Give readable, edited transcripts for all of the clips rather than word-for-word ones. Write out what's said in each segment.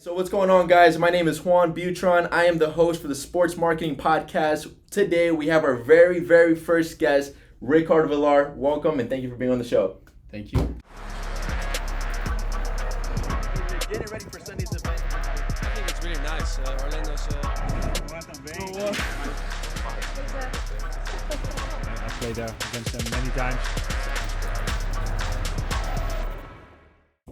So what's going on, guys? My name is Juan Butron. I am the host for the Sports Marketing Podcast. Today we have our very, very first guest, Ricardo Villar. Welcome and thank you for being on the show. Thank you. Getting ready for Sunday's event. I think it's really nice. Orlando's. I played against them many times.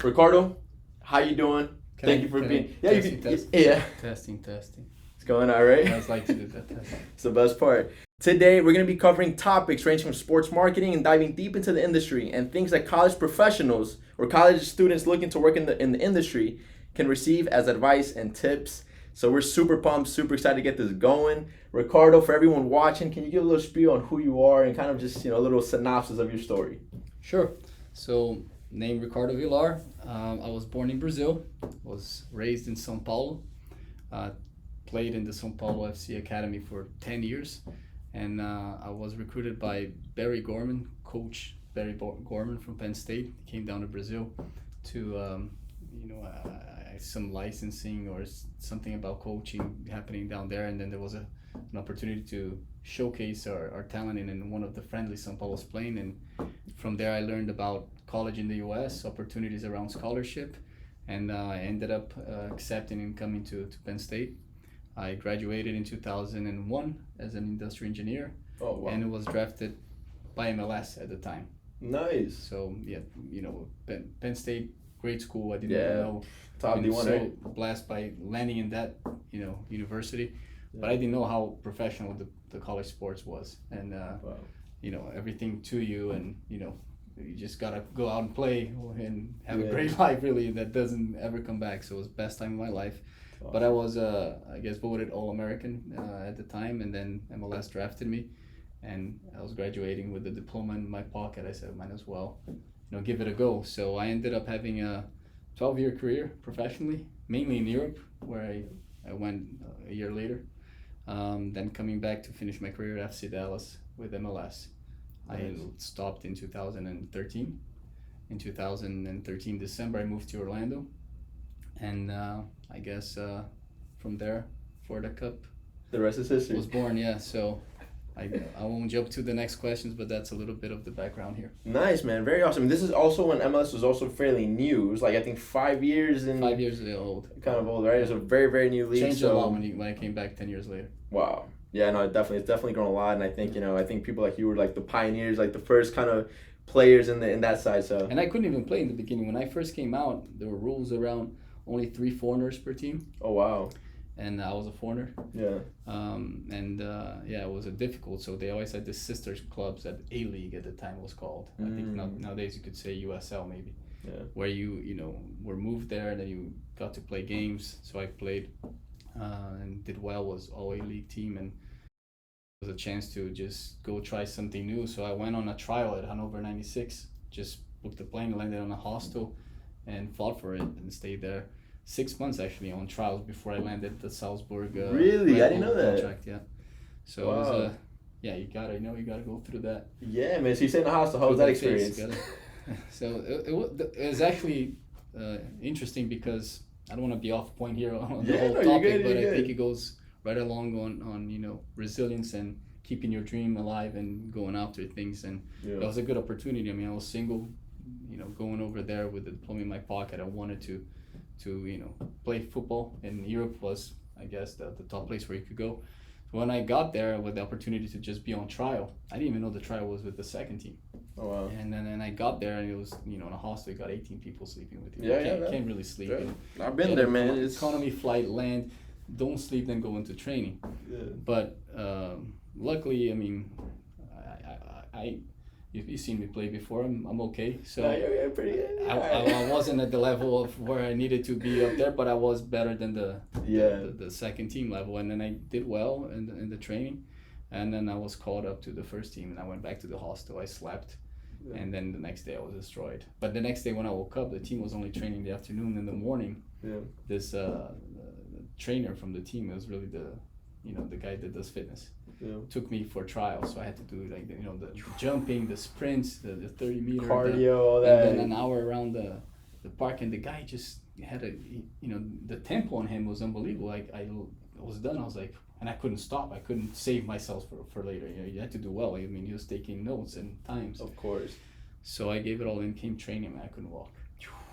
Ricardo, how you doing? Thank you for being. Yeah, Testing. It's going all right. I like to do that. It's the best part. Today, we're going to be covering topics ranging from sports marketing and diving deep into the industry and things that college professionals or college students looking to work in the industry can receive as advice and tips. So we're super pumped, super excited to get this going. Ricardo, for everyone watching, can you give a little spiel on who you are and kind of just, a little synopsis of your story? Sure. So, named Ricardo Villar. I was born in Brazil, was raised in São Paulo, played in the São Paulo FC Academy for 10 years, and I was recruited by Barry Gorman, coach Barry Gorman from Penn State. He came down to Brazil to, some licensing or something about coaching happening down there, and then there was an opportunity to showcase our talent in one of the friendly São Paulo's playing, and from there I learned about college in the US, opportunities around scholarship, and I ended up accepting and coming to Penn State. I graduated in 2001 as an industrial engineer. Oh, wow. And was drafted by MLS at the time. Nice. So yeah, Penn State, great school. I didn't even know. Top D1, so right? blessed by landing in that university, but I didn't know how professional the college sports was, and wow. Everything to you, and you just gotta go out and play and have a great life, really, that doesn't ever come back. So it was the best time of my life. Awesome. But I was I guess voted All-American at the time, and then MLS drafted me, and I was graduating with the diploma in my pocket. I said, might as well give it a go. So I ended up having a 12-year career professionally, mainly in Europe, where I went a year later. Then coming back to finish my career at FC Dallas with MLS. Nice. I stopped in 2013. In 2013 December, I moved to Orlando, and I guess from there, Florida Cup. The rest is history. Was born, yeah. So I won't jump to the next questions, but that's a little bit of the background here. Nice, man. Very awesome. This is also when MLS was also fairly new. It was I think 5 years and 5 years old. Kind of old, right? It's a very, very new league. Changed a lot when I came back 10 years later. Wow. Yeah, no, it's definitely grown a lot, and I think I think people like you were like the pioneers, like the first kind of players in that side. So. And I couldn't even play in the beginning. When I first came out, there were rules around only 3 foreigners per team. Oh wow. And I was a foreigner. Yeah. It was difficult. So they always had the sister clubs at A-League at the time was called. I think nowadays you could say USL maybe. Yeah. Where you were moved there, and then you got to play games. So I played and did well. Was all A-League team, and it was a chance to just go try something new. So I went on a trial at Hannover 96. Just booked a plane, landed on a hostel, and fought for it and stayed there. 6 months actually on trials before I landed the Salzburg. Really, I didn't know that. Contract, yeah. So wow. It was you gotta go through that. Yeah, man. So you stayed in the hostel. How was that experience? So it was actually interesting because I don't want to be off point here on the whole topic, but I think it goes right along on resilience and keeping your dream alive and going after things. And it was a good opportunity. I mean, I was single, going over there with the diploma in my pocket. I wanted to play football, and Europe was, I guess, the top place where you could go. When I got there with the opportunity to just be on trial, I didn't even know the trial was with the second team. Oh wow! And then I got there, and it was in a hostel. You got 18 people sleeping with you. You can't really sleep. Yeah. I've been there, man. It's economy flight, land, don't sleep, then go into training. Yeah. But luckily, I mean, You've seen me play before. I'm okay. So you're pretty good. I wasn't at the level of where I needed to be up there, but I was better than the second team level. And then I did well in the training, and then I was called up to the first team, and I went back to the hostel. I slept, and then the next day I was destroyed. But the next day when I woke up, the team was only training the afternoon. In the morning, this trainer from the team, it was really the guy that does fitness. Took me for trials, so I had to do the jumping, the sprints, the 30 meter cardio, all that, and then an hour around the park. And the guy just had the tempo on him was unbelievable. I was done. I was like, and I couldn't stop. I couldn't save myself for later. You had to do well. I mean, he was taking notes and times. Of course. So I gave it all in, came training, and I couldn't walk.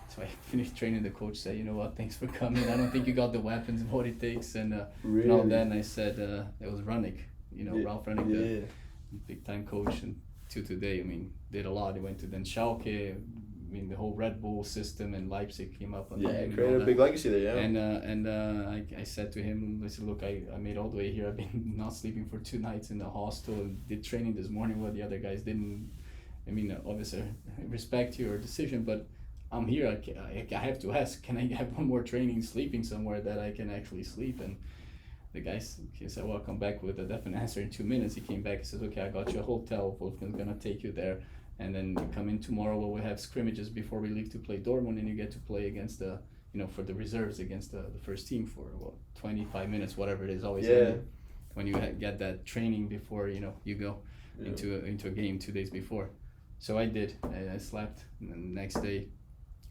So I finished training. The coach said, "You know what? Thanks for coming. I don't think you got the weapons and what it takes." And really? and all that. And I said, "It was Runnick. Ralph Runnick, the big time coach, and to today, I mean, did a lot. He went to then Schalke. I mean, the whole Red Bull system and Leipzig came up. Created a big legacy there, yeah. And I said to him, I said, look, I made all the way here. I've been not sleeping for 2 nights in the hostel and did training this morning what the other guys didn't. I mean, obviously, I respect your decision, but I'm here. I have to ask, can I have one more training sleeping somewhere that I can actually sleep? And the guy, he said, well, I'll come back with a definite answer in 2 minutes. He came back and says, okay, I got you a hotel. Wolfgang's going to take you there. And then you come in tomorrow where we have scrimmages before we leave to play Dortmund, and you get to play against the, for the reserves against the first team for 25 minutes, whatever it is. Always when you get that training before you go into a game 2 days before. So I did. I slept, and then the next day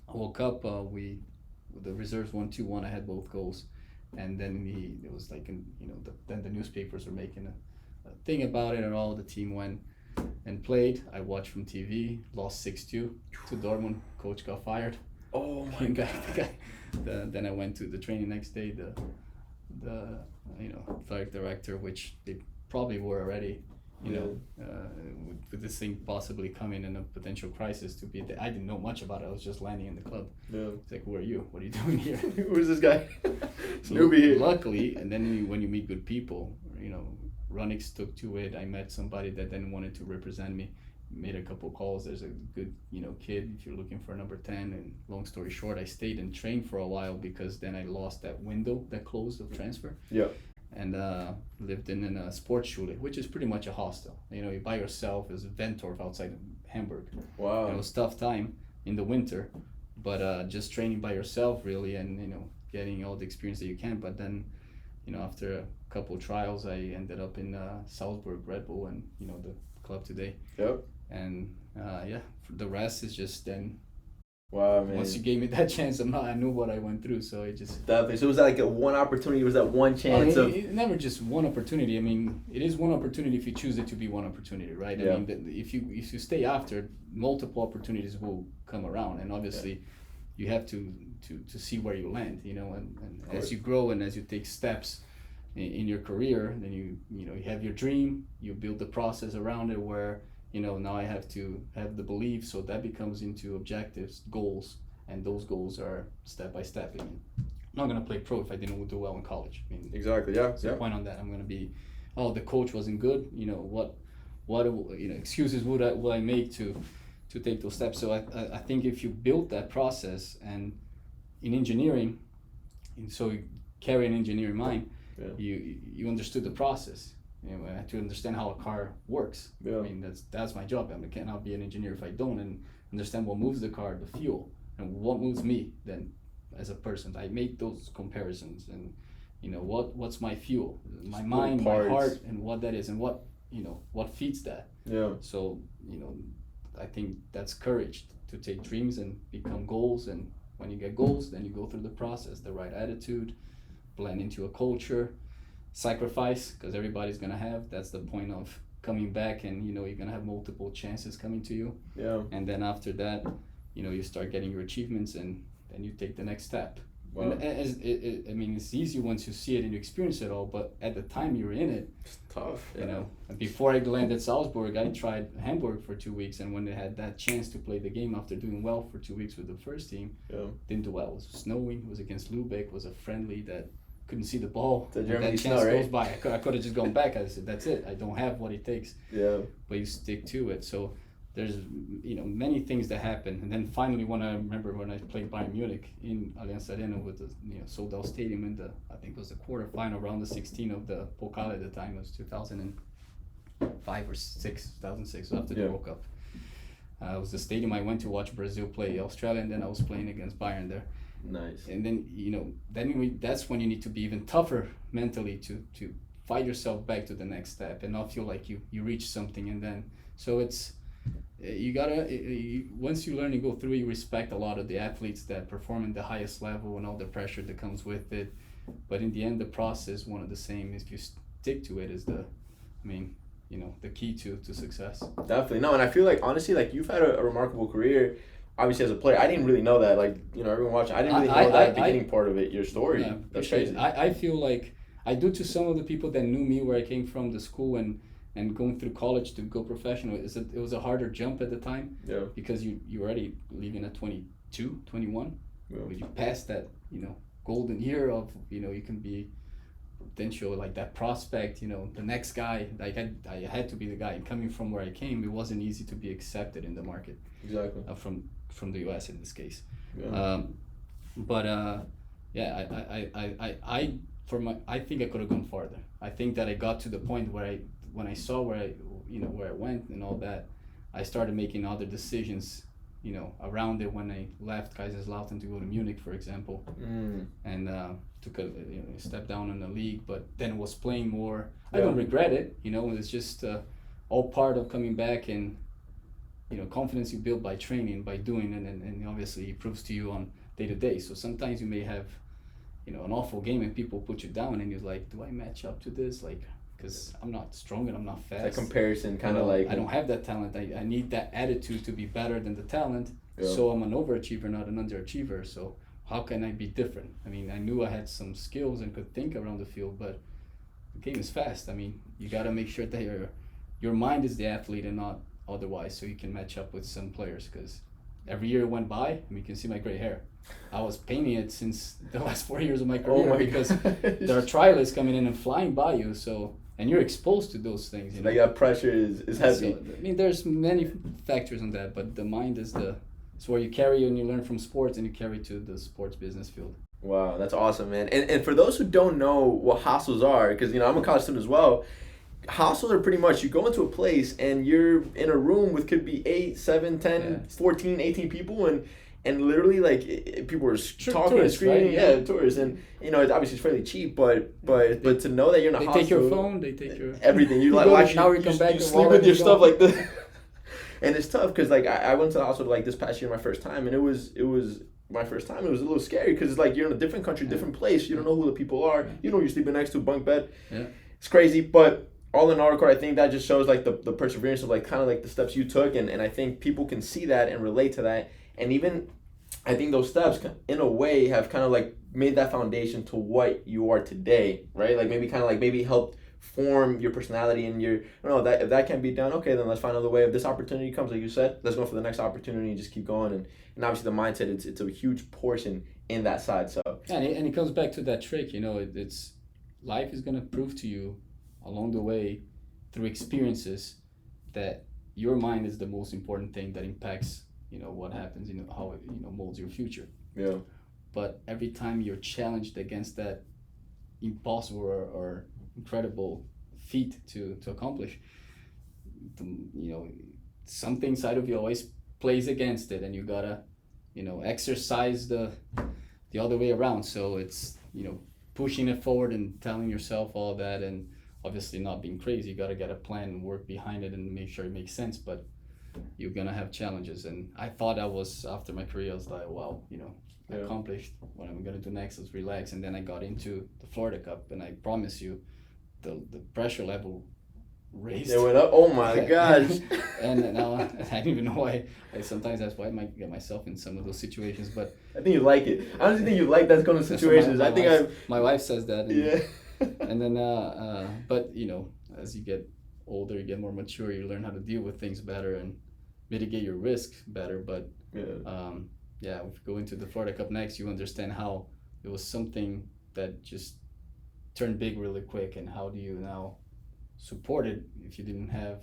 I woke up. The reserves won 2-1. I had both goals, and then it was like then the newspapers were making a thing about it, and all the team went and played. I watched from TV, lost 6-2 to Dortmund. Coach got fired. Oh my God. Then I went to the training next day. The athletic director, which they probably were already, with this thing possibly coming in a potential crisis to be there. I didn't know much about it. I was just landing in the club. Yeah. It's like, who are you? What are you doing here? Who's this guy? Luckily, and then when you meet good people, Ronix took to it. I met somebody that then wanted to represent me, made a couple calls. There's a good, kid if you're looking for number 10. And long story short, I stayed and trained for a while because then I lost that window that closed of transfer. Yeah. And lived in a Sportschule, which is pretty much a hostel. You're by yourself. There's Ventorf outside of Hamburg. Wow. It was tough time in the winter, but just training by yourself really, and getting all the experience that you can. But then, after a couple trials, I ended up in Salzburg Red Bull, and the club today. Yep. And the rest is just then. Wow, man. Once you gave me that chance, I knew what I went through, so it just. Definitely. So was that like a one opportunity? Was that one chance it never just one opportunity. I mean, it is one opportunity if you choose it to be one opportunity, right? Yeah. I mean, if you stay after, multiple opportunities will come around, and obviously, you have to see where you land, and as you grow and as you take steps in your career, then you have your dream, you build the process around it where. Now I have to have the belief, so that becomes into objectives, goals, and those goals are step by step. I mean, I'm not gonna play pro if I didn't do well in college. I mean, exactly, yeah. What's the point on that? I'm gonna be, the coach wasn't good. What excuses would I make to take those steps? So I think if you build that process and in engineering, and so you carry an engineering mind, you understood the process. I had to understand how a car works. Yeah. I mean, that's my job. I cannot be an engineer if I don't and understand what moves the car, the fuel, and what moves me. Then, as a person, I make those comparisons and what's my fuel, my mind, my heart, and what that is, and what feeds that. Yeah. So I think that's courage to take dreams and become goals. And when you get goals, then you go through the process, the right attitude, blend into a culture. Sacrifice, because everybody's gonna have. That's the point of coming back, and you're gonna have multiple chances coming to you. Yeah. And then after that, you start getting your achievements, and then you take the next step. Wow. And I mean, it's easy once you see it and you experience it all. But at the time you're in it, it's tough. Yeah. And before I landed Salzburg, I tried Hamburg for 2 weeks, and when they had that chance to play the game after doing well for 2 weeks with the first team, didn't do well. It was snowing. It was against Lübeck. It was a friendly that. Couldn't see the ball. The that chance goes by. I could have just gone back. I said, that's it. I don't have what it takes. Yeah. But you stick to it. So there's many things that happen. And then finally, when I played Bayern Munich in Allianz Arena with the sold out stadium in I think it was the quarterfinal, round of 16 of the Pokal at the time. It was 2005 or 2006. So after the World Cup. It was the stadium I went to watch Brazil play Australia, and then I was playing against Bayern there. Nice. And then that's when you need to be even tougher mentally to fight yourself back to the next step and not feel like you reach something, and then so it's you gotta once you learn and go through, you respect a lot of the athletes that perform at the highest level and all the pressure that comes with it. But in the end, the process, one of the same. If you stick to it, is the key to success. Definitely. No, and I feel like, honestly, like, you've had a remarkable career, obviously, as a player. I didn't really know that. Like, everyone watching, I didn't really know that beginning part of it, your story. Yeah, that's crazy. I feel like I do to some of the people that knew me where I came from, the school, and going through college to go professional. It was a harder jump at the time. Yeah. Because you already leaving at 22, 21. Yeah. When you pass that, golden year of, you can be potential, like that prospect, the next guy. Like I had to be the guy. And coming from where I came, it wasn't easy to be accepted in the market. Exactly. From the U.S. in this case. Yeah. I think I could have gone farther. I think that I got to the point where when I saw where I went and all that, I started making other decisions, around it when I left Kaiserslautern to go to Munich, for example, and took a step down in the league, but then was playing more. Yeah. I don't regret it, it's just all part of coming back, and confidence you build by training, by doing it, and obviously it proves to you on day to day. So sometimes you may have an awful game and people put you down, and you're like, do I match up to this? Like, because I'm not strong and I'm not fast. That comparison kind of like... I don't have that talent. I need that attitude to be better than the talent. Yeah. So I'm an overachiever, not an underachiever. So how can I be different? I knew I had some skills and could think around the field, but the game is fast. You got to make sure that your mind is the athlete and not otherwise, so you can match up with some players. Because every year went by, you can see my gray hair. I was painting it since the last 4 years of my career because there are trialists coming in and flying by you. So... And you're exposed to those things. Like that pressure is heavy. So, there's many factors on that, but the mind is it's where you carry and you learn from sports, and you carry to the sports business field. Wow, that's awesome, man. And for those who don't know what hostels are, because I'm a college student as well, hostels are pretty much, you go into a place and you're in a room with could be 8, 7, 10, 14, 18 people, and literally, like, people are talking and screaming. Right? Yeah, tourists. And, obviously it's fairly cheap, but to know that you're in a hostel. They take your phone, they take your... Everything. You sleep with your stuff like this. And it's tough because, like, I went to the hospital, like, this past year, my first time, and it was my first time. It was a little scary because it's like you're in a different country, different place. You don't know who the people are. You know you're sleeping next to a bunk bed. Yeah. It's crazy, but all in all, Ricardo, I think that just shows, like, the perseverance of, like, kind of like the steps you took, and I think people can see that and relate to that. And even, I think those steps, in a way, have kind of, like, made that foundation to what you are today, right? Like, maybe helped form your personality and your, if that can't be done, okay, then let's find another way. If this opportunity comes, like you said, let's go for the next opportunity and just keep going. And obviously the mindset, it's a huge portion in that side. So and it comes back to that trick, it's life is going to prove to you along the way through experiences that your mind is the most important thing that impacts what happens, how it molds your future. Yeah. But every time you're challenged against that impossible or incredible feat to accomplish, something inside of you always plays against it, and you gotta exercise the other way around. So it's pushing it forward and telling yourself all that, and obviously not being crazy. You gotta get a plan and work behind it and make sure it makes sense, but you're gonna have challenges. And I thought I was, after my career, I was like, wow, I accomplished what I'm gonna do next is relax. And then I got into the Florida Cup, and I promise you, the pressure level raised. It went up. Oh my gosh! And now I don't even know why. Sometimes that's why I might get myself in some of those situations. But I think you like it. I honestly think you like that kind of situations. My wife says that. And, yeah. And then, but as you get older, you get more mature. You learn how to deal with things better and mitigate your risk better. But if you go into the Florida Cup next, you understand how it was something that just turned big really quick, and how do you now support it if you didn't have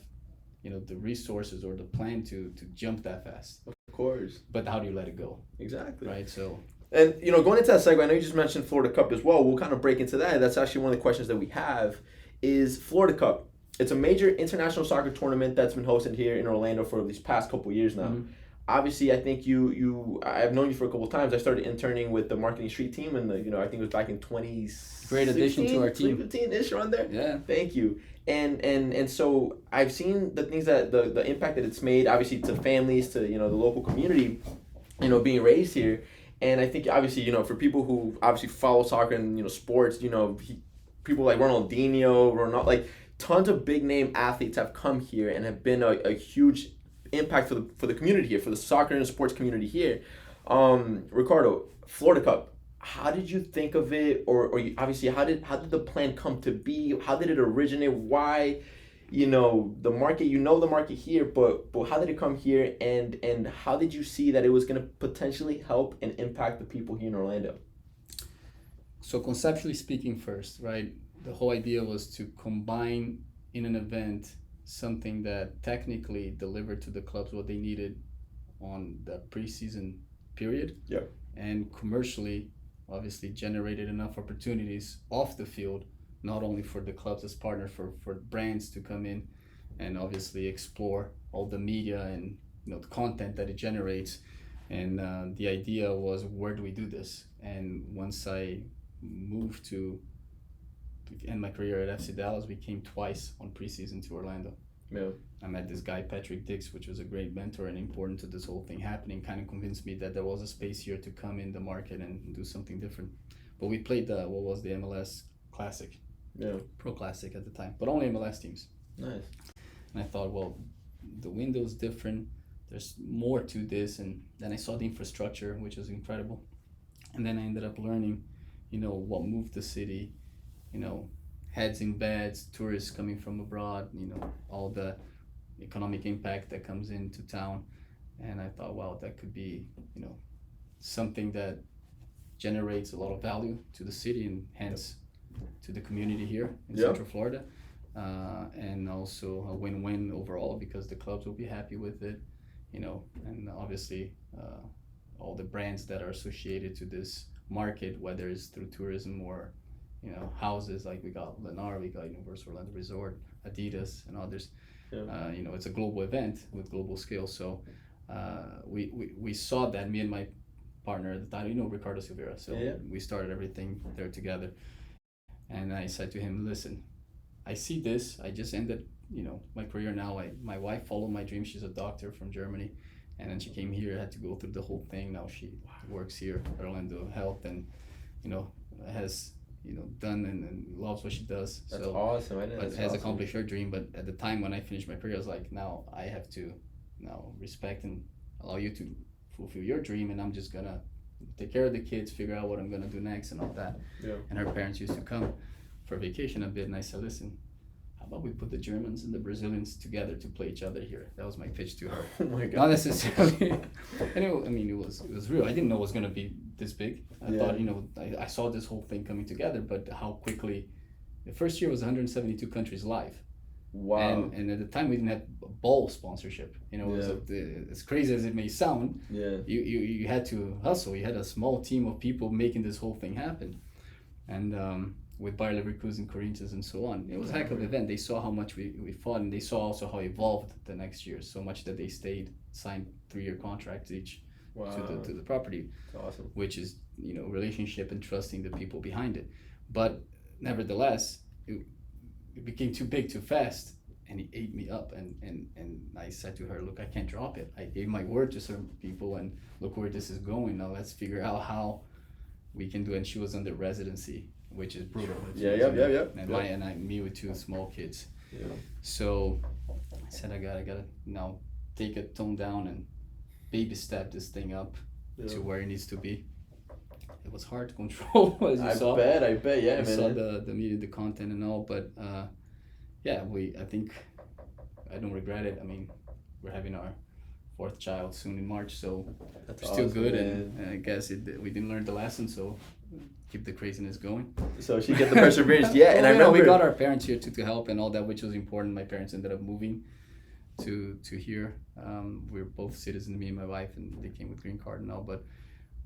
the resources or the plan to jump that fast. Of course. But how do you let it go? Exactly. Right. So, and going into that segue, I know you just mentioned Florida Cup as well. We'll kind of break into that. That's actually one of the questions that we have is Florida Cup. It's a major international soccer tournament that's been hosted here in Orlando for these past couple years now. Mm-hmm. obviously, I think I've known you for a couple of times. I started interning with the marketing street team, and I think it was back in 2016. Great addition to our team. 2015-ish around there. Yeah. Thank you. And so I've seen the things that the impact that it's made, obviously, to families, to the local community, being raised here. And I think obviously, for people who obviously follow soccer and sports, people like Ronaldinho, Ronaldo, like tons of big name athletes have come here and have been a huge impact for the community here, for the soccer and sports community here. Ricardo, Florida Cup, how did you think of it, or obviously how did the plan come to be? How did it originate? Why, the market, the market here, but how did it come here, and how did you see that it was going to potentially help and impact the people here in Orlando? So conceptually speaking first, right, the whole idea was to combine in an event something that technically delivered to the clubs what they needed on the preseason period. Yeah. And commercially, obviously, generated enough opportunities off the field, not only for the clubs as partners, for brands to come in and obviously explore all the media and the content that it generates. And the idea was, where do we do this? And once I moved to end my career at FC Dallas, we came twice on preseason to Orlando. Yeah. I met this guy, Patrick Dix, which was a great mentor and important to this whole thing happening, kind of convinced me that there was a space here to come in the market and do something different. But we played the MLS Classic, Pro Classic at the time, but only MLS teams. Nice. And I thought, well, the window's different, there's more to this, and then I saw the infrastructure, which was incredible. And then I ended up learning, what moved the city, heads in beds, tourists coming from abroad, all the economic impact that comes into town. And I thought, wow, that could be, something that generates a lot of value to the city and hence to the community here in Central Florida. And also a win-win overall, because the clubs will be happy with it, and obviously all the brands that are associated to this market, whether it's through tourism or houses, like we got Lennar, we got Universal Orlando Resort, Adidas, and others. It's a global event with global scale. So we saw that, me and my partner at the time, Ricardo Villar. So we started everything there together. And I said to him, listen, I see this. I just ended, my career now. My wife followed my dream. She's a doctor from Germany. And then she came here, had to go through the whole thing. Now she works here at Orlando Health and, has done and loves what she does. That's so awesome. But has accomplished her dream. But at the time when I finished my career, I was like, now I have to respect and allow you to fulfill your dream, and I'm just gonna take care of the kids, figure out what I'm gonna do next and all that. Yeah. And her parents used to come for vacation a bit, and I said, listen, how about we put the Germans and the Brazilians together to play each other here? That was my pitch to her. Oh my God. Not necessarily. And it was real. I didn't know it was gonna be this big. I thought, I saw this whole thing coming together, but how quickly. The first year was 172 countries live. Wow. And at the time we didn't have a ball sponsorship. It was as crazy as it may sound. Yeah. You had to hustle. You had a small team of people making this whole thing happen, and with Bayer Leverkusen, Corinthians, and so on, it was a heck of an event. They saw how much we fought, and they saw also how it evolved the next year. So much that they signed 3-year contracts each. Wow. to the property. That's awesome. Which is relationship and trusting the people behind it. But nevertheless, it became too big too fast, and he ate me up, and I said to her, look, I can't drop it. I gave my word to certain people, and look where this is going. Now let's figure out how we can do it. And she was under residency, which is brutal. And me with 2 small kids. Yeah. So I said, I gotta now take it tone down and baby step this thing up to where it needs to be. It was hard to control, as you saw. I bet, yeah, man. I saw the media, the content and all, but I think I don't regret it. I mean, we're having our 4th child soon in March, so That's we're still awesome, good, man. and I guess we didn't learn the lesson, so keep the craziness going. So she get the perseverance, and I remember we got our parents here to help and all that, which was important. My parents ended up moving to here. We're both citizens, me and my wife, and they came with green card and all, but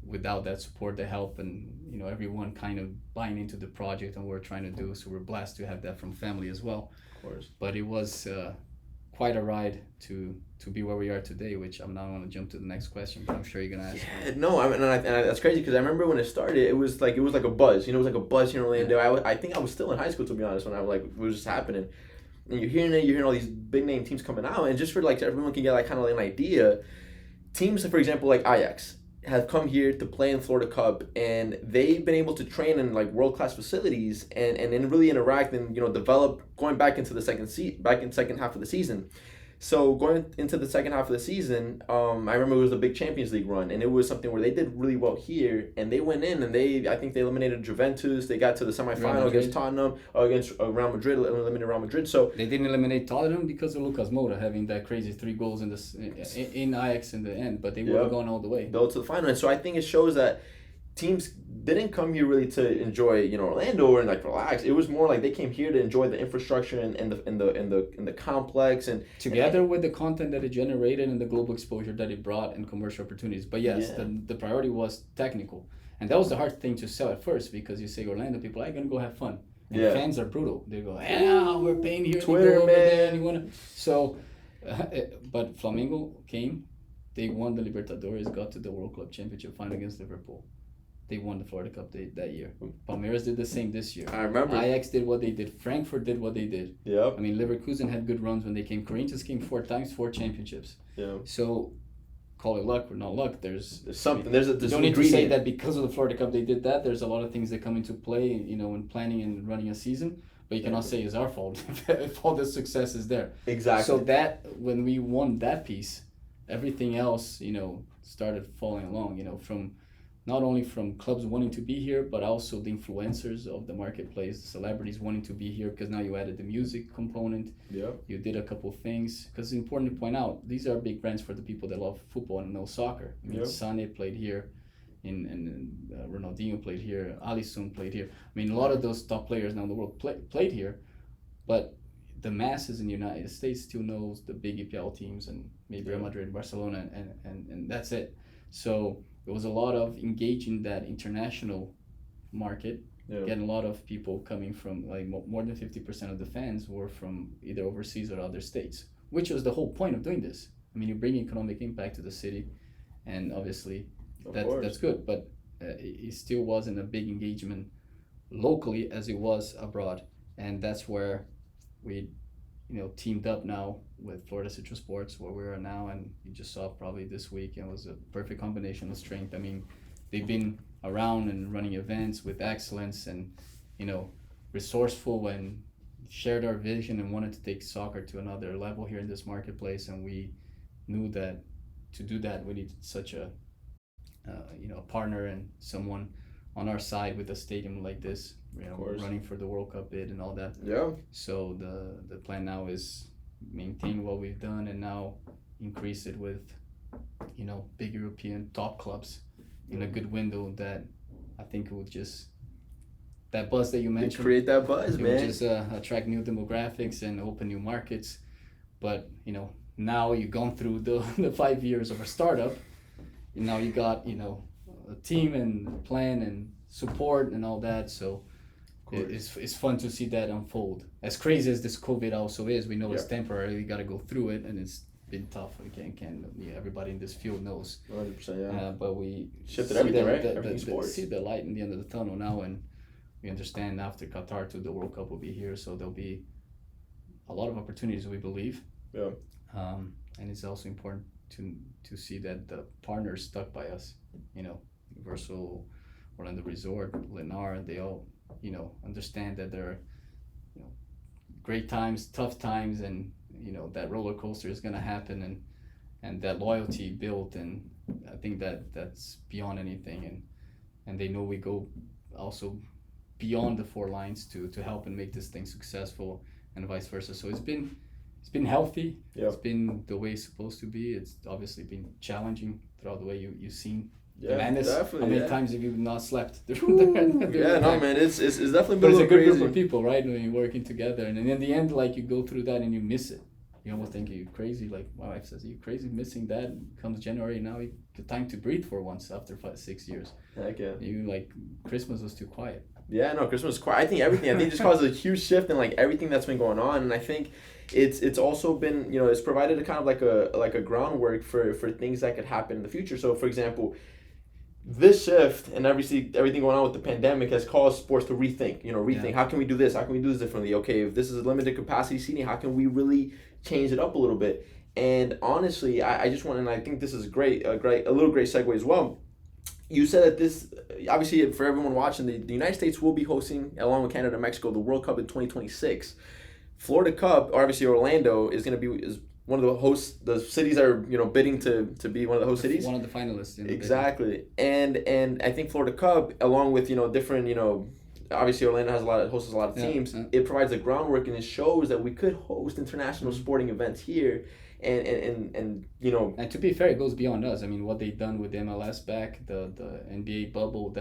without that support, the help, and everyone kind of buying into the project and what we're trying to do, so we're blessed to have that from family as well. Of course. But it was quite a ride to be where we are today, which I'm now going to jump to the next question, but I'm sure you're going to ask. Yeah, no, I mean, that's crazy because I remember when it started, it was like a buzz. It was like a buzz here in Orlando. Yeah. I think I was still in high school, to be honest, when it was just happening. And you're hearing all these big name teams coming out, and just for like so everyone can get like kind of like an idea, teams, for example, like Ajax have come here to play in Florida Cup, and they've been able to train in like world class facilities and really interact and develop going back into the second half of the season. So going into the second half of the season, I remember it was a big Champions League run, and it was something where they did really well here, and they went in and I think they eliminated Juventus. They got to the semifinal against Tottenham, against Real Madrid, eliminated Real Madrid. So they didn't eliminate Tottenham because of Lucas Moura having that crazy 3 goals in Ajax in the end, but they were going all the way. Go to the final, and so I think it shows that teams didn't come here really to enjoy Orlando and like relax. It was more like they came here to enjoy the infrastructure and the complex and together with the content that it generated and the global exposure that it brought and commercial opportunities. But yes, the priority was technical, and that was the hard thing to sell at first, because you say Orlando, people are gonna go have fun. And fans are brutal. They go, we're paying here. Twitter, over man. There and you wanna. So, but Flamengo came. They won the Libertadores, got to the World Club Championship final against Liverpool. They won the Florida Cup that year. Palmeiras did the same this year. I remember. Ajax did what they did. Frankfurt did what they did. Yep. I mean, Leverkusen had good runs when they came. Corinthians came 4 times, 4 championships. Yeah. So, call it luck or not luck. There's something. There's you don't need to say that because of the Florida Cup they did that. There's a lot of things that come into play, in planning and running a season. But you cannot say it's our fault if all the success is there. Exactly. So that when we won that piece, everything else, started falling along. From not only from clubs wanting to be here, but also the influencers of the marketplace, the celebrities wanting to be here, because now you added the music component. Yeah. You did a couple of things, because it's important to point out, these are big brands for the people that love football and know soccer. I mean, Sane played here, and Ronaldinho played here, Alisson played here. I mean, a lot of those top players now in the world played here, but the masses in the United States still knows the big EPL teams and maybe Real Madrid, Barcelona, and that's it. So there was a lot of engaging that international market, getting a lot of people coming from, like more than 50% of the fans were from either overseas or other states, which was the whole point of doing this. I mean, you bring economic impact to the city, and obviously that's good, but it still wasn't a big engagement locally as it was abroad, and that's where we teamed up now with Florida Citrus Sports, where we are now, and you just saw probably this week, and it was a perfect combination of strength. I mean, they've been around and running events with excellence and resourceful, and shared our vision and wanted to take soccer to another level here in this marketplace. And we knew that to do that we needed such a partner and someone on our side with a stadium like this, running for the World Cup bid and all that. Yeah. So the plan now is maintain what we've done and now increase it with, big European top clubs in a good window that I think it would just, that buzz that you mentioned. Create that buzz, man. It would just attract new demographics and open new markets. But, now you've gone through the 5 years of a startup, and now you got, a team and plan and support and all that. So it's fun to see that unfold. As crazy as this COVID also is, we know it's temporary. We got to go through it, and it's been tough. We can't everybody in this field knows. 100%, yeah. But we shifted everything, right? Everything's sports. See the light in the end of the tunnel now, and we understand after Qatar too, the World Cup will be here, so there'll be a lot of opportunities, we believe. Yeah. And it's also important to see that the partners stuck by us, Universal, Orlando Resort, Lennar, they all, understand that there are, great times, tough times, and, that roller coaster is going to happen, and that loyalty built, and I think that's beyond anything, and they know we go also beyond the 4 lines to help and make this thing successful, and vice versa. So it's been healthy. Yep. It's been the way it's supposed to be. It's obviously been challenging throughout the way you've seen. Yeah, madness. definitely. How many times have you not slept? Yeah, no, man, it's definitely been But a it's little a good crazy. group of people, right? When you're working together, and then in the end, like, you go through that and you miss it. You almost think you're crazy. Like my wife says, "Are you crazy missing that?" Comes January, now the time to breathe for once after 5-6 years. Heck yeah. You Christmas was too quiet. Yeah, no, Christmas is quiet. I think everything. I think it just caused a huge shift in like everything that's been going on, and I think it's also been, you know, it's provided a kind of like a groundwork for things that could happen in the future. So, for example, this shift and everything going on with the pandemic has caused sports to rethink. You know, rethink. How can we do this? How can we do this differently? Okay, if this is a limited capacity seating, how can we really change it up a little bit? And honestly, I just want, and I think this is a little great segue as well. You said that this, obviously, for everyone watching, the United States will be hosting, along with Canada and Mexico, the World Cup in 2026. Florida Cup, or obviously Orlando, is one of the hosts. The cities that are, you know, bidding to be one of the host cities. One of the finalists. Exactly, and I think Florida Cup, along with, you know, different, you know, obviously Orlando hosts a lot of teams. Yeah. It provides the groundwork, and it shows that we could host international sporting events here. And you know, and to be fair, it goes beyond us. I mean, what they've done with MLS back, the NBA bubble,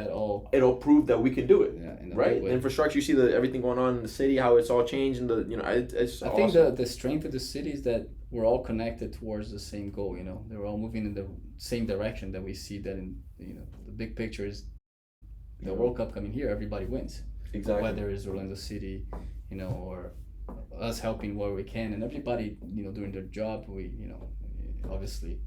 it'll prove that we can do it. Yeah, right. The infrastructure, you see everything going on in the city, how it's all changed, and it's I awesome. think the strength of the city is that we're all connected towards the same goal. You know, they're all moving in the same direction. That we see that in, you know, the big picture is the World Cup coming here. Everybody wins. Exactly. Whether it's Orlando City, you know, or us helping where we can, and everybody, you know, doing their job. We, you know, obviously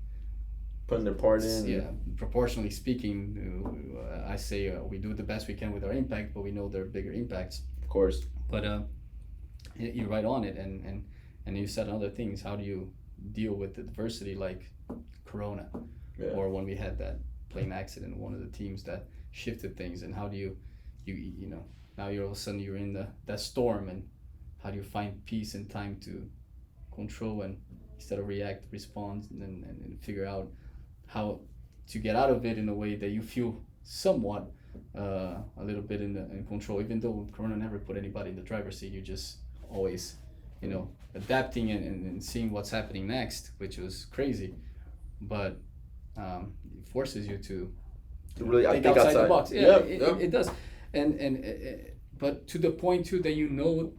putting their part in. Yeah, proportionally speaking, I say we do the best we can with our impact, but we know there are bigger impacts. Of course. But you're right on it, and you said other things. How do you deal with the adversity like Corona, or when we had that plane accident, one of the teams that shifted things, and how do you know, now you're all of a sudden you're in that storm, and how do you find peace and time to control and instead of react, respond, and figure out how to get out of it in a way that you feel somewhat a little bit in control, even though Corona never put anybody in the driver's seat. You just always, you know, adapting and seeing what's happening next, which was crazy, but it forces you to really think outside the box. Yeah, it does, and but to the point too that you know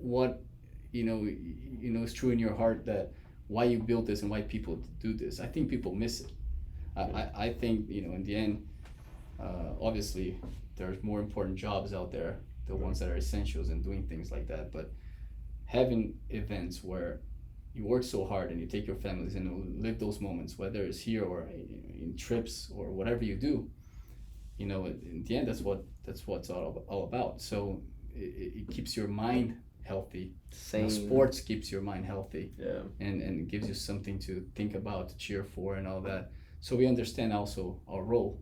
what you know is true in your heart, that why you built this and why people do this. I think people miss it. I think, you know, in the end, obviously there's more important jobs out there, the ones that are essentials and doing things like that, but having events where you work so hard and you take your families and live those moments, whether it's here or in trips or whatever you do, you know, in the end that's what's all about. So it keeps your mind healthy. You know, sports keeps your mind healthy. Yeah. And it gives you something to think about, to cheer for, and all that. So we understand also our role,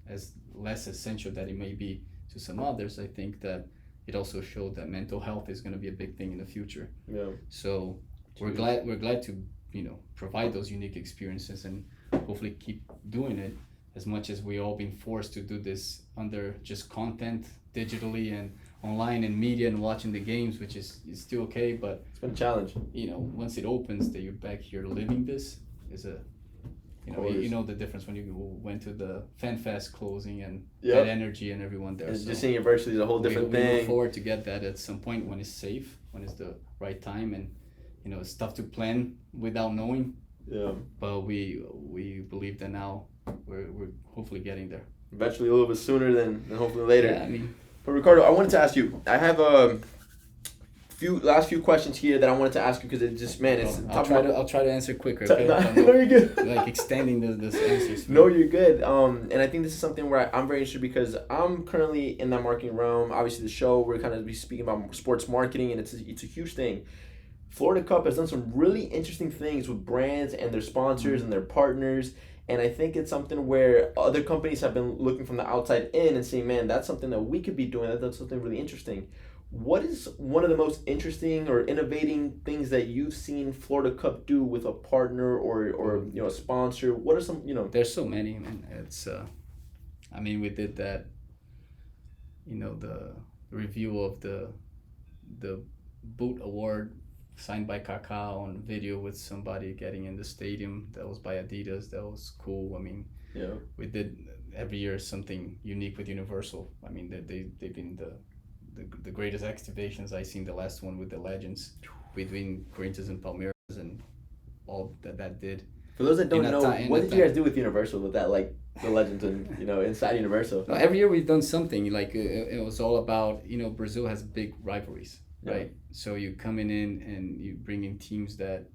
as less essential that it may be to some others. I think that it also showed that mental health is going to be a big thing in the future. Yeah. So we're glad to, you know, provide those unique experiences and hopefully keep doing it, as much as we all been forced to do this under just content digitally and online and media and watching the games, which is still okay, but it's been a challenge. You know, once it opens, that you're back here living this is a, you know the difference when you went to the Fan Fest closing and that energy and everyone there. So just seeing it virtually is a whole different thing. We look forward to get that at some point when it's safe, when it's the right time, and you know, it's tough to plan without knowing. Yeah. But we believe that now we're hopefully getting there. Eventually, a little bit sooner than hopefully later. Yeah, I mean. But Ricardo, I wanted to ask you. I have a last few questions here that I wanted to ask you, because it just, man, it's. I'll try to answer quicker. Okay? No, you're good. Like extending this answers. No, you're good. And I think this is something where I'm very interested, because I'm currently in that marketing realm. Obviously, the show, we're kind of speaking about sports marketing, and it's a huge thing. Florida Cup has done some really interesting things with brands and their sponsors and their partners. And I think it's something where other companies have been looking from the outside in and saying, man, that's something that we could be doing. That's something really interesting. What is one of the most interesting or innovating things that you've seen Florida Cup do with a partner or you know, a sponsor? What are some, you know? There's so many, man. It's, I mean, we did that, you know, the review of the boot award signed by Kaká on video with somebody getting in the stadium. That was by Adidas. That was cool. I mean, yeah, we did every year something unique with Universal. I mean, they've been the greatest activations. I seen the last one with the Legends between Corinthians and Palmeiras and all that did. For those that don't in a know, ti- in what a did you time. guys do with Universal with that, like the legends and inside Universal? No, every year we've done something like it was all about Brazil has big rivalries, Yeah. right? So you coming in and you bring in teams that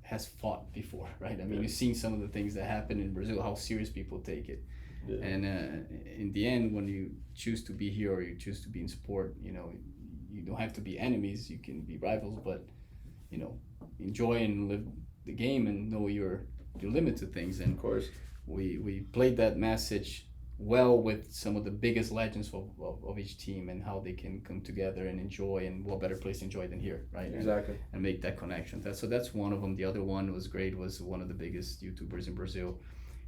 has fought before, right? I mean, you've seen some of the things that happen in Brazil, how serious people take it, and in the end, when you choose to be here or you choose to be in sport, you don't have to be enemies. You can be rivals, but enjoy and live the game and know your limit to things. And Of course. we played that message well with some of the biggest legends of each team and how they can come together and enjoy, and what better place to enjoy than here, right? Exactly. And make that connection. That's one of them. The other one was great, was one of the biggest YouTubers in Brazil,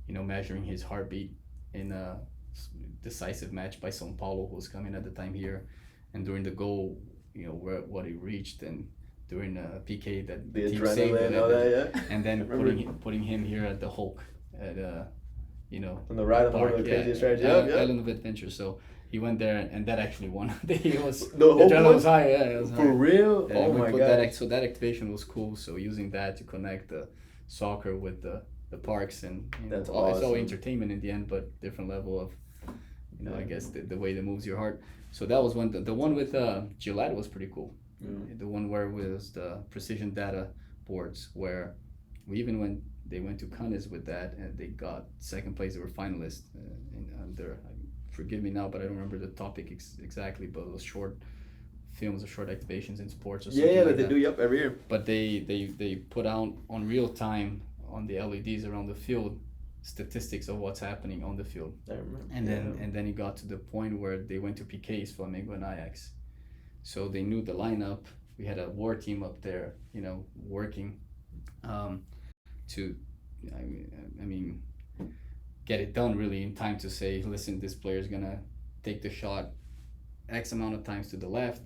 measuring his heartbeat in a decisive match by São Paulo, who was coming at the time here, and during the goal, what he reached, and during a PK that The team saved, adrenaline and all that, yeah. and then putting him here at the Hulk at On the ride on one of the craziest rides. Yeah. Island of Adventure. So he went there, and that actually won. It was The Hulk adrenaline one? was high. Yeah, it was For high. real? Yeah, Oh we my put god. so that activation was cool. So using that to connect the soccer with the parks, and That's it's all awesome. entertainment in the end, but different level of I guess the way that moves your heart. So that was one. The one with Gillette was pretty cool. The one where it was the precision data boards, where we even they went to Cannes with that, and they got second place. They were finalists under. Forgive me now, but I don't remember the topic exactly. But it was short films or short activations in sports or something. Yeah, like they that. do. Yep, every year. But they put out on real time on the LEDs around the field statistics of what's happening on the field. I remember. And then it got to the point where they went to PKs, Flamengo and Ajax. So they knew the lineup. We had a war team up there, working to, I mean, get it done really in time to say, listen, this player's gonna take the shot X amount of times to the left.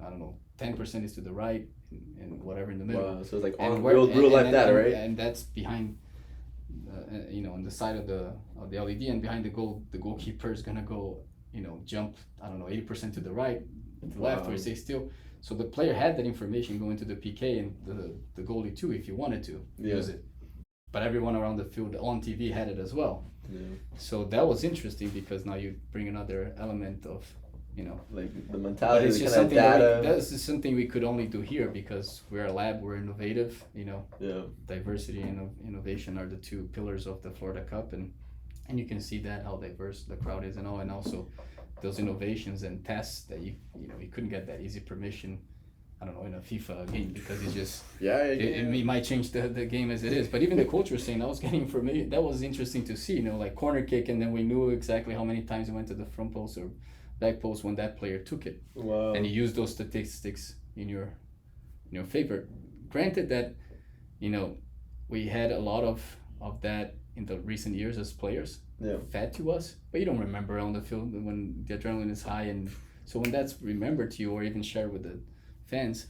I don't know, 10% is to the right, and whatever in the middle. Wow, so it's like And on where- real life data, right? And that's behind, on the side of the LED, and behind the goalkeeper is gonna go, jump, I don't know, 80% to the right, to the left, Wow. or stay still. So the player had that information going to the PK, and the goalie too, if you wanted to use it. But everyone around the field on TV had it as well. Yeah. So that was interesting, because now you bring another element of, Like the but mentality, it's the just kind of something data. that's just something we could only do here, because we're a lab, we're innovative, Yeah. diversity and innovation are the two pillars of the Florida Cup, and you can see that how diverse the crowd is and all, and also those innovations and tests that you couldn't get that easy permission, I don't know, in a FIFA game, because it's just it might change the game as it is. But even the coach was saying, I was getting information that was interesting to see, like corner kick, and then we knew exactly how many times it went to the front post or back post when that player took it. Wow. And you use those statistics in your favor. Granted that we had a lot of that in the recent years as players, fed to us, but you don't remember on the field when the adrenaline is high, and so when that's remembered to you or even shared with the fans,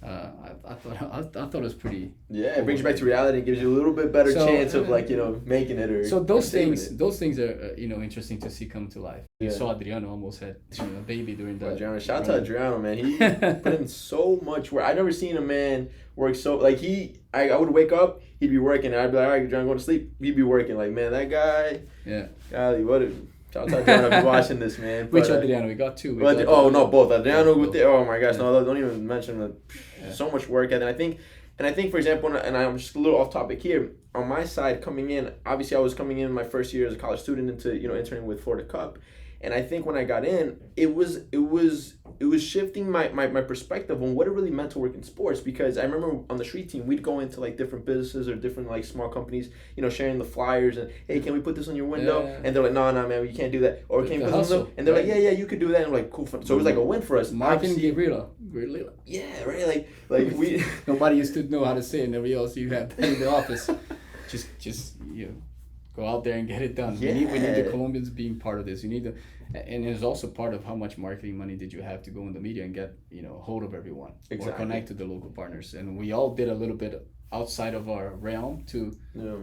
I thought it was pretty. Yeah, cool. it brings you back to reality and gives you a little bit better So, chance of making it or. So those saving things are interesting to see come to life. You saw Adriano almost had a baby during that. Adriano, shout out to Adriano, man. He put in so much work. I've never seen a man work so I would wake up, he'd be working, and I'd be like, all right, Adriano, going to sleep. He'd be working. Like, man, that guy. Yeah. Golly, shout out to Adriano if you're watching this, man. Which But, Adriano? We got two. Both. Adriano with both. oh my gosh, no, don't even mention so much work. And I think, for example, and I'm just a little off topic here, on my side coming in, obviously I was coming in my first year as a college student into, interning with Florida Cup. And I think when I got in, it was shifting my perspective on what it really meant to work in sports, because I remember on the street team, we'd go into different businesses or different small companies, sharing the flyers and, hey, can we put this on your window? Yeah. And they're like, no, man, you can't do that. Or can you put this on the hustle, window? And they're right? like, yeah, you could do that. And I'm like, cool. So it was like a win for us. Martin Obviously- Guerrilla. Yeah, right. Like we. Nobody used to know how to say it, and everybody else you have in the office. Just go out there and get it done. We need the Colombians being part of this. You need to, and it's also part of how much marketing money did you have to go in the media and get hold of everyone or connect to the local partners. And we all did a little bit outside of our realm to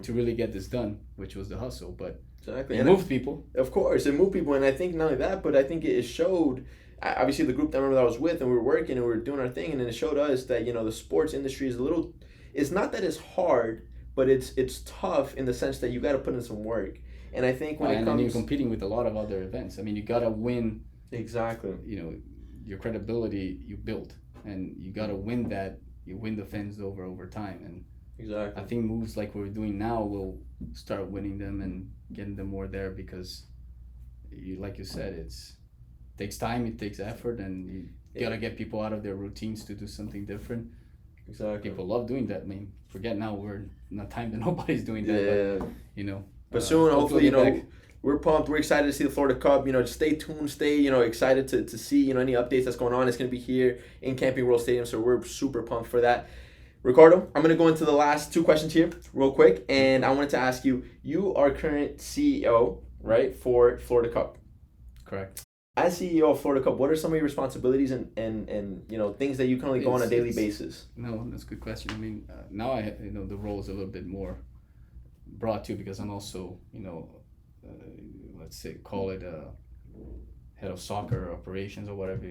really get this done, which was the hustle. But it moved people. Of course, it moved people, and I think not only that, but I think it showed. Obviously, the group that I remember that I was with, and we were working and we were doing our thing, and then it showed us that the sports industry is a little. it's not that it's hard, but it's tough in the sense that you got to put in some work. And I think when and then you're competing with a lot of other events. I mean, you gotta win. Exactly. You know, your credibility you built, and you gotta win that. You win the fans over time, and Exactly. I think moves like we're doing now will start winning them and getting them more there because, like you said, it takes time, it takes effort, and you gotta get people out of their routines to do something different. Exactly. People love doing that. I mean, forget now we're in a time that nobody's doing that. But, you know. But soon, hopefully, back. We're pumped. We're excited to see the Florida Cup. Just stay tuned. Stay, excited to see, any updates that's going on. It's going to be here in Camping World Stadium, so we're super pumped for that. Ricardo, I'm going to go into the last two questions here real quick, and I wanted to ask you, you are current CEO, right, for Florida Cup. Correct. As CEO of Florida Cup, what are some of your responsibilities and things that you can only go on a daily basis? No, that's a good question. I mean, now I the role is a little bit more broad too because I'm also let's say call it head of soccer operations or whatever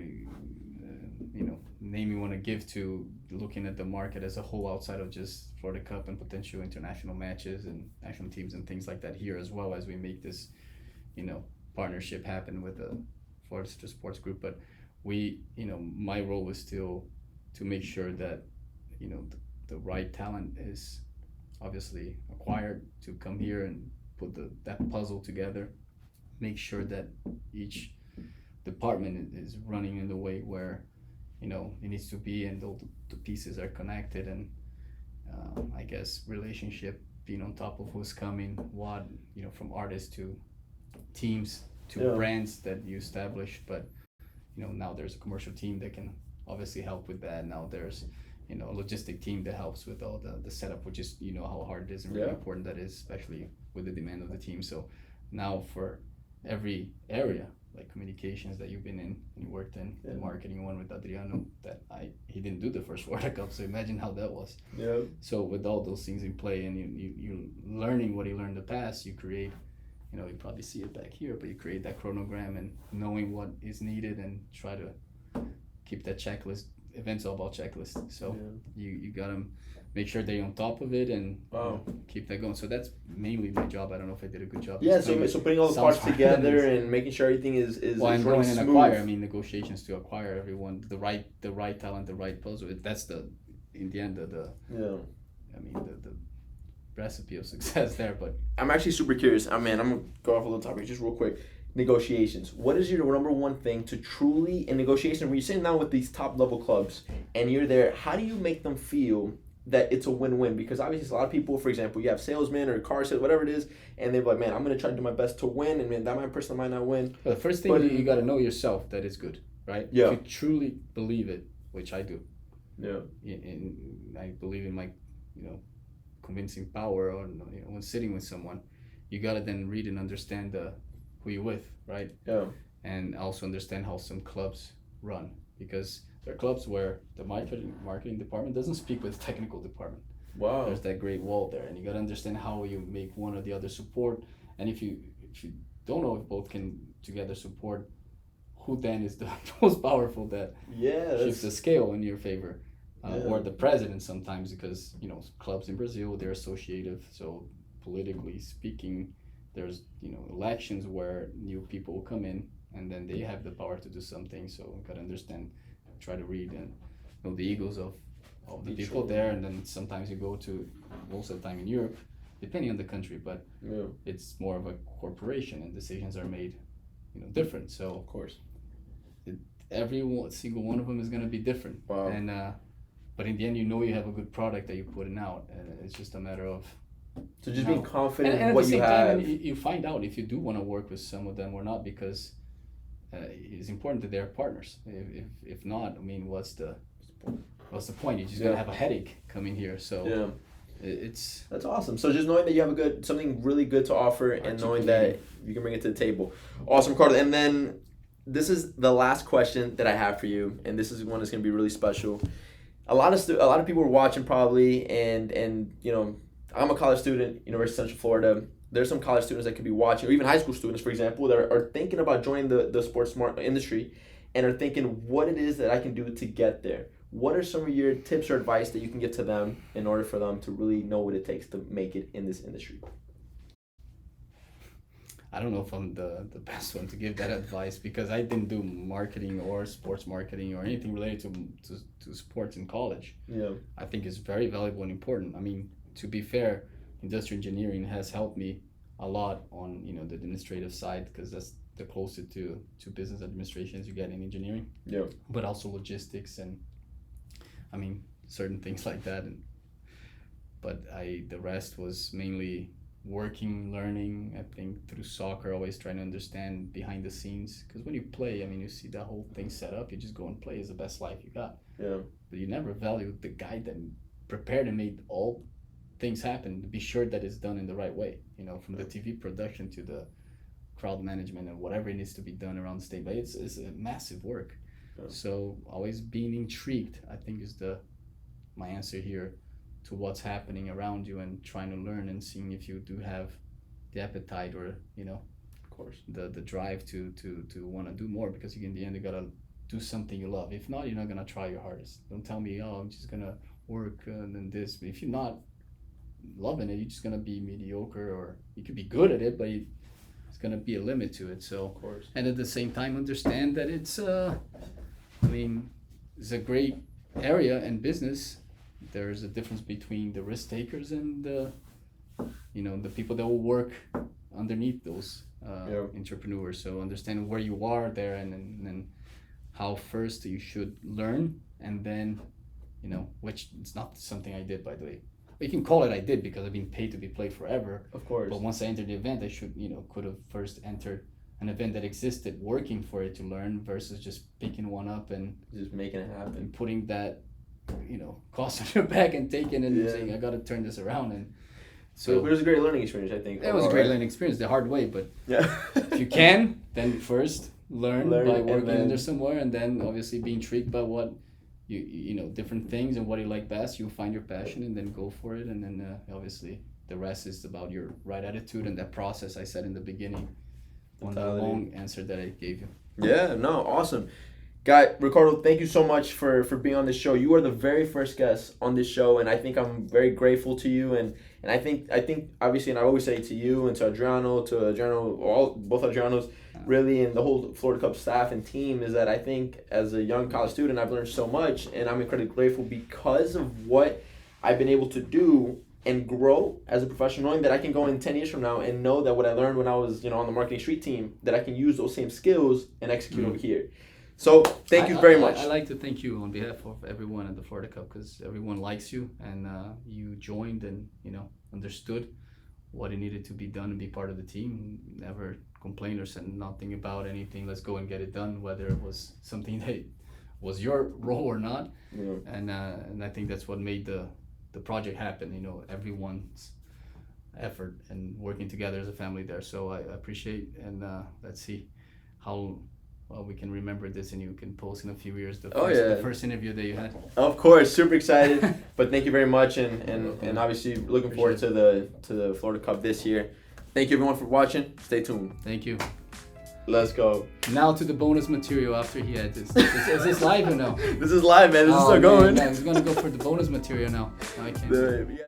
name you want to give to looking at the market as a whole outside of just Florida Cup and potential international matches and national teams and things like that here as well as we make this partnership happen with the Florida Citrus Sports Group. But we my role is still to make sure that the right talent is obviously acquired to come here and put that puzzle together, make sure that each department is running in the way where it needs to be and the pieces are connected, and I guess relationship being on top of who's coming, what from artists to teams to brands that you establish. But now there's a commercial team that can obviously help with that. Now there's a logistic team that helps with all the setup, which is how hard it is and really important that is, especially with the demand of the team. So now for every area like communications that you've been in and you worked in the marketing one with Adriano, that he didn't do the first Florida Cup, so imagine how that was. So with all those things in play and you learning what he learned in the past, you create you probably see it back here, but you create that chronogram and knowing what is needed and try to keep that checklist. Events all about checklists, so you gotta make sure they're on top of it and keep that going. So that's mainly my job. I don't know if I did a good job. So putting all the parts together and making sure everything is and running and smooth. acquire. I mean, negotiations to acquire everyone, the right talent, the right puzzle. That's in the end the recipe of success there. But I'm actually super curious. I'm gonna go off a little topic just real quick. Negotiations. What is your number one thing to truly in negotiation when you're sitting down with these top level clubs and you're there? How do you make them feel that it's a win-win? Because obviously a lot of people, for example, you have salesmen or car sales, whatever it is, and they're like, man, I'm gonna try to do my best to win, and man, that person might not win. But the first thing you got to know yourself that it's good, right? Yeah. If you truly believe it, which I do. Yeah. And I believe in my convincing power, or when sitting with someone, you got to then read and understand who you're with, right? Yeah. And also understand how some clubs run, because there are clubs where the marketing department doesn't speak with the technical department. Wow. There's that great wall there, and you got to understand how you make one or the other support. And if you don't know if both can together support, who then is the most powerful that shifts the scale in your favor, or the president sometimes, because clubs in Brazil, they're associative, so politically speaking, there's elections where new people will come in and then they have the power to do something. So you gotta understand, try to read and know the egos of the people there. And then sometimes you go to, most of the time in Europe, depending on the country, but it's more of a corporation and decisions are made different. So of course every single one of them is going to be different. Wow. And but in the end, you have a good product that you're putting out, and it's just a matter of just being confident and in what you have. time, you find out if you do want to work with some of them or not, because it's important that they're partners. If not, I mean, what's the point? You're just gonna have a headache coming here. So that's awesome. So just knowing that you have something really good to offer, and knowing that you can bring it to the table. Awesome, Ricardo. And then this is the last question that I have for you, and this is one that's gonna be really special. A lot of people are watching probably, and I'm a college student, University of Central Florida. There's some college students that could be watching, or even high school students, for example, that are thinking about joining the sports industry and are thinking what it is that I can do to get there. what are some of your tips or advice that you can give to them in order for them to really know what it takes to make it in this industry? I don't know if I'm the best one to give that advice because I didn't do marketing or sports marketing or anything related to sports in college. Yeah. I think it's very valuable and important. I mean, to be fair, industrial engineering has helped me a lot on, you know, the administrative side because that's the closest to business administration as you get in engineering. Yeah. But also logistics and, I mean, certain things like that. But the rest was mainly working, learning, I think through soccer, always trying to understand behind the scenes. Because when you play, I mean, you see that whole thing set up, you just go and play is the best life you got. Yeah. But you never value the guy that prepared and made all things happen to be sure that it's done in the right way, you know, from the TV production to the crowd management and whatever it needs to be done around the state. But it's a massive work. Yeah. So always being intrigued, I think, is my answer here to what's happening around you and trying to learn and seeing if you do have the appetite or, you know, of course, the drive to want to do more, because in the end you gotta do something you love. If not, you're not gonna try your hardest. Don't tell me, oh, I'm just gonna work and then this. But if you're not loving it, you're just gonna be mediocre, or you could be good at it, but it's gonna be a limit to it. So, of course. And at the same time, understand that it's I mean, it's a great area and business. There's a difference between the risk takers and the people that will work underneath those entrepreneurs. So understand where you are there, and then how first you should learn, and then, you know, which it's not something I did, by the way. You can call it I did because I've been paid to be played forever. Of course. But once I entered the event, I could have first entered an event that existed, working for it to learn, versus just picking one up and just making it happen and putting that, you know, cost on your back and taking it and saying, I got to turn this around. And so it was a great learning experience, I think. It was a great learning experience, the hard way, but if you can, then first learn by working under somewhere, and then obviously be intrigued by what you know, different things and what you like best. You'll find your passion and then go for it, and then obviously the rest is about your right attitude and that process I said in the beginning on the long answer that I gave you. Yeah, no, awesome. Ricardo, thank you so much for being on this show. You are the very first guest on this show, and I think I'm very grateful to you. And I think obviously, and I always say to you and to Adriano, both Adrianos, really, and the whole Florida Cup staff and team, is that I think as a young college student, I've learned so much, and I'm incredibly grateful because of what I've been able to do and grow as a professional, knowing that I can go in 10 years from now and know that what I learned when I was, you know, on the marketing street team, that I can use those same skills and execute over here. So thank you very much. I'd like to thank you on behalf of everyone at the Florida Cup, because everyone likes you, and you joined and, you know, understood what it needed to be done and be part of the team. Never complained or said nothing about anything. Let's go and get it done, whether it was something that was your role or not. Yeah. And I think that's what made the project happen. You know, everyone's effort and working together as a family there. So I appreciate, and let's see how well we can remember this, and you can post in a few years the first interview that you had. Of course, super excited. But thank you very much, and obviously looking forward to the Florida Cup this year. Thank you everyone for watching. Stay tuned. Thank you. Let's go. Now to the bonus material after he had this. Is this live or no? This is live, man. This is still going. Yeah, he's gonna go for the bonus material now. No, I can't.